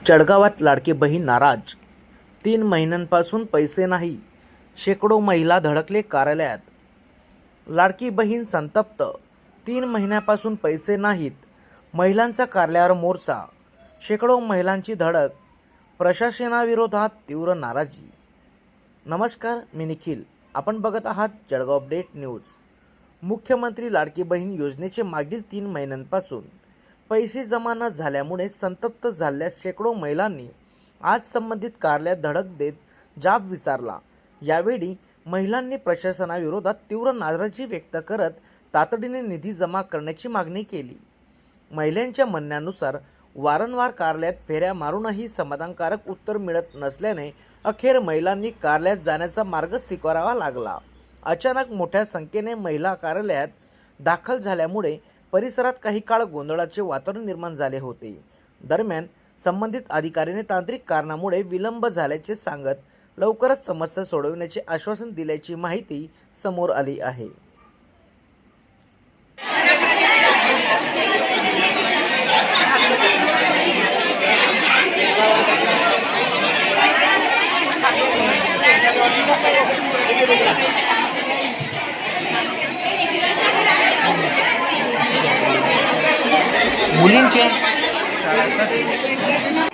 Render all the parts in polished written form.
चडगावात लाडकी बहीण नाराज, 3 महिन्यांपासून पैसे नाही, शेकडो महिला धडकले कार्यालयात। लाडकी बहीण संतप्त, 3 महिन्यापासून पैसे नाहीत, महिलांचा कार्यालयावर मोर्चा, शेकडो महिलांची धडक, प्रशासनाविरोधात तीव्र नाराजी। नमस्कार, मी निखिल, आपण बघत आहात जळगाव अपडेट न्यूज। मुख्यमंत्री लाडकी बहीण योजनेचे मागील 3 महिन्यांपासून पैसे जमा न झाल्यामुळे संतप्त झालेल्या शेकडो महिलांनी आज संबंधित कार्यालयात धडक देत जाब विचारला। यावेळी महिलांनी प्रशासनाविरोधात तीव्र नाराजी व्यक्त करत तातडीने निधी जमा करण्याची मागणी केली। महिलांच्या म्हणण्यानुसार वारंवार कार्यालयात फेऱ्या मारूनही समाधानकारक उत्तर मिळत नसल्याने अखेर महिलांनी कार्यालयात जाण्याचा मार्ग स्वीकारावा लागला। अचानक मोठ्या संख्येने महिला कार्यालयात दाखल झाल्यामुळे परिसरात काही काळ गोंधळाचे वातावरण निर्माण झाले होते। दरम्यान संबंधित अधिकाऱ्याने तांत्रिक कारणामुळे विलंब झाल्याचे सांगत लवकरच समस्या सोडवण्याचे आश्वासन दिल्याची माहिती समोर आली आहे। मुलींचे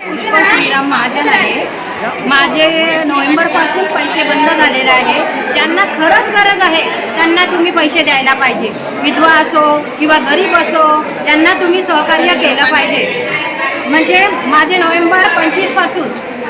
पुष्पा श्रीराम महाजन आहे। माझे नोव्हेंबरपासून पैसे बंद झालेले आहे। ज्यांना खरंच गरज आहे त्यांना तुम्ही पैसे द्यायला पाहिजे। विधवा असो किंवा गरीब असो त्यांना तुम्ही सहकार्य केलं पाहिजे। म्हणजे माझे नोव्हेंबर 25 पासून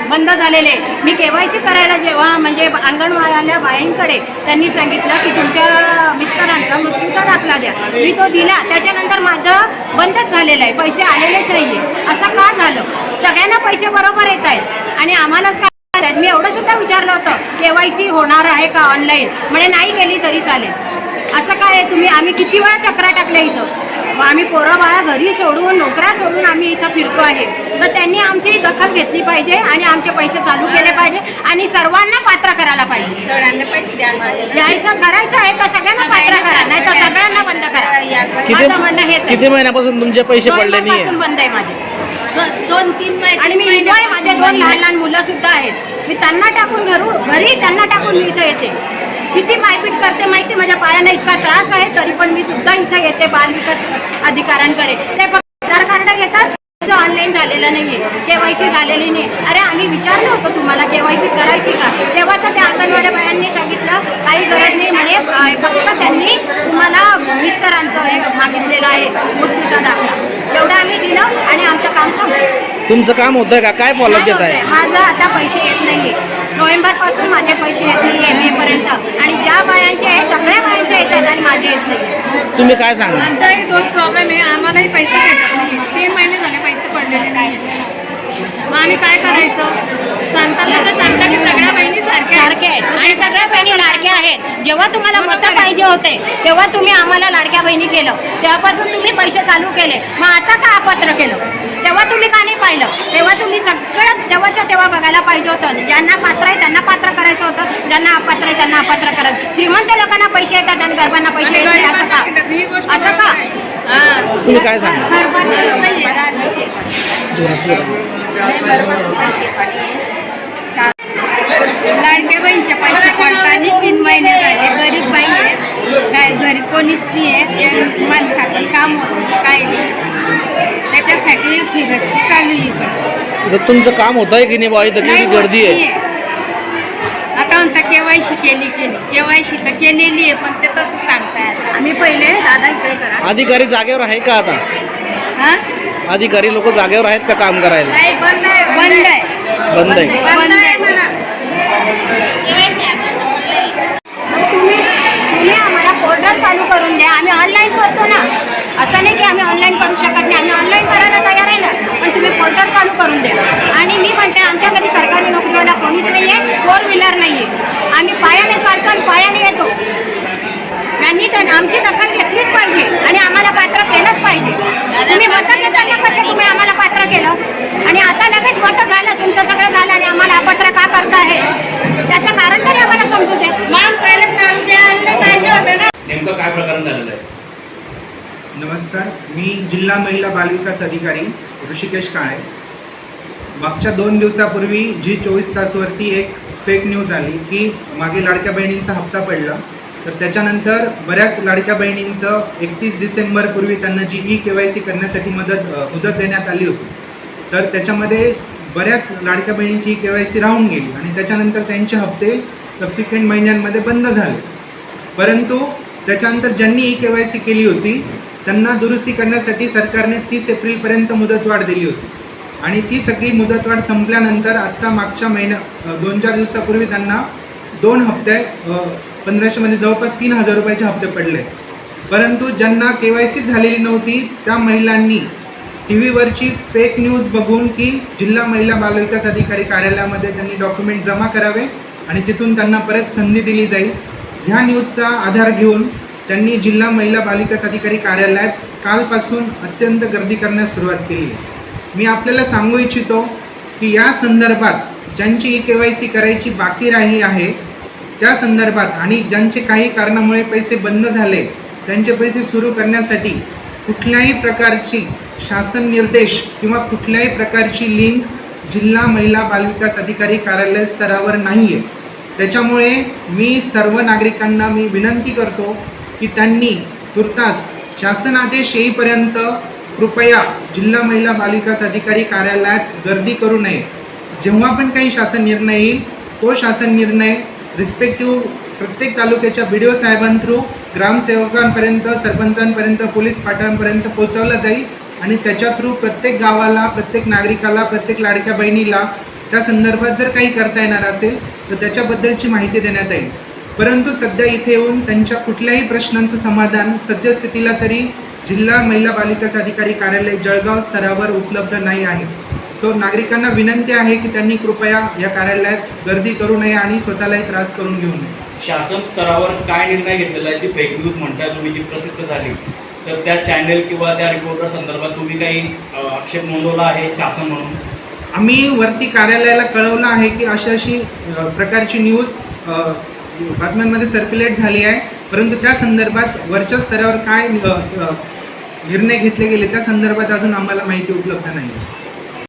बंद झालेले। मी KYC करायला जेव्हा म्हणजे अंगणवाड्याल्या बायांकडे त्यांनी सांगितलं की तुमच्या मिस्टरांचा मृत्यूचा दाखला द्या, मी तो दिला। त्याच्यानंतर माझं बंदच झालेलं आहे, पैसे आलेलेच नाही आहे। असं का झालं? सगळ्यांना पैसे बरोबर येत आहेत आणि आम्हालाच काय? मी एवढं सुद्धा विचारलं होतं KYC होणार आहे का ऑनलाईन, म्हणजे नाही केली तरी चालेल। असं काय तुम्ही? आम्ही किती वेळा चक्रा टाकल्या इथं, आम्ही पोरं बाळा घरी सोडून नोकऱ्या सोडून आम्ही इथं फिरतो आहे। तर त्यांनी आमची दखल घेतली पाहिजे आणि आमचे पैसे चालू केले पाहिजे आणि सर्वांना पात्र करायला पाहिजे। सगळ्यांना पैसे द्यायला पाहिजे। द्यायचं करायचं आहे तर सगळ्यांना पात्र करा, नाही तर सगळ्यांना बंद करा। माझं म्हणणं हेच आहे। किती महिन्यापासून तुमचे पैसे पडले नाही? बंद आहे माझे 2-3 महिने आणि मी इथं आहे। माझे 2 लहान मुलं सुद्धा आहेत। मी त्यांना टाकून घरी त्यांना टाकून मी इथं येते। किती मारपीट करते माहिती? माझ्या पायाला इतका त्रास आहे तरी पण मी सुद्धा इथं येते बाल विकास अधिकाऱ्यांकडे। ते फक्त आधार कार्ड घेतात, ऑनलाईन झालेलं नाही आहे, KYC झालेली नाही। अरे आम्ही विचारलं होतं तुम्हाला KYC करायची का, तेव्हा तर त्या अंगणवाड्या बायांनी सांगितलं काही गरज नाही म्हणे, फक्त त्यांनी तुम्हाला मिस्टरांचं हे मागितलेलं आहे मृत्यूचा दाखला। एवढं आम्ही दिलं आणि आमचं काम संपलं। तुमचं काम होतंय का? काय फॉलोअप घेत आहे? माझं आता पैसे येत नाहीये। नोव्हेंबरपासून माझे पैसे येत नाहीये मे पर्यंत, आणि ज्या बायांचे आहेत सगळ्या बायांचे येतात आणि माझे येत नाही। तुम्ही काय सांगा? आमचाही तोच प्रॉब्लेम आहे। आम्हालाही पैसे भेटत नाही। 3 महिने झाले पैसे पडलेले नाही। मग आम्ही काय करायचं? सांगताना तर सांगता की सगळ्या बहिणी सारख्या आहेत आणि सगळ्या बहिणी लाडक्या आहेत। जेव्हा तुम्हाला मतं पाहिजे होते तेव्हा तुम्ही आम्हाला लाडक्या बहिणी केलं, तेव्हापासून तुम्ही पैसे चालू केले। मग आता का अपात्र केलं? तेव्हा तुम्ही का नाही पाहिलं? तेव्हा तुम्ही सगळं तेव्हाच्या तेव्हा बघायला पाहिजे होतं। ज्यांना पात्र आहे त्यांना पात्र करायचं होतं, ज्यांना अपात्र आहे त्यांना अपात्र करायचं। श्रीमंत लोकांना पैसे येतात आणि गरीबांना पैसे येत नाही, असं का? असं का? तुम्ही काय सांगा? लाडक्या बहिणीचे पैसे पडताना 3 महिने झाले। गरीब बाई आहे, काय घरी कोणीच नाही आहे, ते माणसाकडे काम होत नाही, काय नाही, त्याच्यासाठी फिरस्ती चालू आहे। तुमचं काम होत आहे की नाही बा? इथं किती गर्दी आहे? आता म्हणता KYC केली KYC तर केलेली आहे, पण ते तसं सांगताय। आम्ही पहिले दादा इकडे करा। अधिकारी जागेवर आहे का आता? हां, अधिकारी लोक जागेवर आहेत का काम करायला? नाही, बंद आहे। बंद आहे. बंद आहे म्हणा। तुम्ही आम्हाला पोर्टल चालू करून द्या, आम्ही ऑनलाईन करतो ना। असं नाही की आम्ही ऑनलाईन करू शकत नाही, आम्ही ऑनलाईन करायला तयार आहे ना, पण तुम्ही पोर्टल चालू करून द्या। आणि मी म्हणते आमच्या घरी सरकारी नोकरीवाला कोणीच नाही आहे, 4 व्हीलर नाही आहे, आम्ही पायाने चालतो आणि पायाने येतो। यांनी आमची दखल घेतलीच पाहिजे आणि आम्हाला पात्र केलंच पाहिजे। तुम्ही मतं घेताना कसे तुम्ही आम्हाला पात्र केलं आणि आता लगेच मतं झालं, तुमचं सगळं झालं आणि आम्हाला अपात्र का करता आहे त्याचं कारण तरी आम्हाला समजू द्या। मॅम पहिलेच नाव द्यायला पाहिजे होतं ना। नेमकं काय प्रकरण झालेलं आहे? नमस्कार, मी जिल्हा महिला बालविकास अधिकारी ऋषिकेश काळे। मागच्या 2 दिवसापूर्वी जी 24 तासवरती एक फेक न्यूज आली की मागे लाडक्या बहिणींचा हप्ता पडला, तर त्याच्यानंतर बऱ्याच लाडक्या बहिणींचं 31 डिसेंबरपूर्वी त्यांना जी KYC करण्यासाठी मुदत देण्यात आली होती, तर त्याच्यामध्ये बऱ्याच लाडक्या बहिणींची KYC राहून गेली आणि त्याच्यानंतर त्यांचे हप्ते सबसिक्वेंट महिन्यांमध्ये बंद झाले. परंतु त्याच्यानंतर ज्यांनी KYC केली होती त्यांना दुरुस्ती करण्यासाठी सरकारने 30 एप्रिलपर्यंत मुदतवाढ दिली होती आणि ती सगळी मुदतवाढ संपल्यानंतर आत्ता मागच्या 2-4 दिवसापूर्वी त्यांना 2 हप्ते 1500 म्हणजे जवळपास 3000 रुपयाचे हप्ते पडले. परंतु ज्यांना KYC झालेली नव्हती त्या महिलांनी टी व्हीवरची फेक न्यूज बघून की जिल्हा महिला बालविकास अधिकारी कार्यालयामध्ये त्यांनी डॉक्युमेंट जमा करावे आणि तिथून त्यांना परत संधी दिली जाईल, ह्या न्यूजचा आधार घेऊन त्यांनी जिल्हा महिला बालविकास अधिकारी कार्यालयात कालपासून अत्यंत गर्दी करण्यास सुरुवात केली आहे. मी आपल्याला सांगू इच्छितो की या संदर्भात ज्यांची KYC करायची बाकी राहिली आहे त्या संदर्भात आणि ज्यांचे काही कारणामुळे पैसे बंद झाले त्यांचे पैसे सुरू करण्यासाठी कुठल्याही प्रकारची शासन निर्देश किंवा कुठल्याही प्रकारची लिंक जिल्हा महिला बालविकास अधिकारी कार्यालय स्तरावर नाही आहे. त्याच्यामुळे मी सर्व नागरिकांना विनंती करतो की त्यांनी तुर्तास शासन आदेश येईपर्यंत कृपया जिल्हा महिला बालविकास अधिकारी कार्यालयात गर्दी करू नये. जेव्हा पण काही शासन निर्णय येईल तो शासन निर्णय रिस्पेक्टिव्ह प्रत्येक तालुक्याच्या BDO साहेबांथ्रू ग्रामसेवकांपर्यंत, सरपंचांपर्यंत, पोलीस पाटलांपर्यंत पोहोचवला जाईल आणि त्याच्या थ्रू प्रत्येक गावाला, प्रत्येक नागरिकाला, प्रत्येक लाडक्या बहिणीला त्या संदर्भात जर काही करता येणार असेल तर त्याच्याबद्दलची माहिती देण्यात येईल. परंतु सध्या इथे येऊन त्यांच्या कुठल्याही प्रश्नांचं समाधान सद्यस्थितीला तरी जिल्हा महिला बालविकास अधिकारी कार्यालय जळगाव स्तरावर उपलब्ध नाही आहे. सो नागरिकांना विनंती आहे की त्यांनी कृपया या कार्यालयात गर्दी करू नये आणि स्वतःलाही त्रास करून घेऊ नये. शासन स्तरावर काय निर्णय घेतलेला आहे? जी फेक न्यूज म्हणताय तुम्ही, जी प्रसिद्ध झाली, तर त्या चॅनल किंवा त्या रिपोर्टर संदर्भात तुम्ही काही आक्षेप नोंदवला आहे शासन म्हणून? आम्ही वरती कार्यालयाला कळवलं आहे की अशी प्रकारची न्यूज बातम्यांमध्ये सर्क्युलेट झाली आहे, परंतु त्या संदर्भात वरच्या स्तरावर काय निर्णय घेतले गेले त्या संदर्भात अजून आम्हाला माहिती उपलब्ध नाही आहे.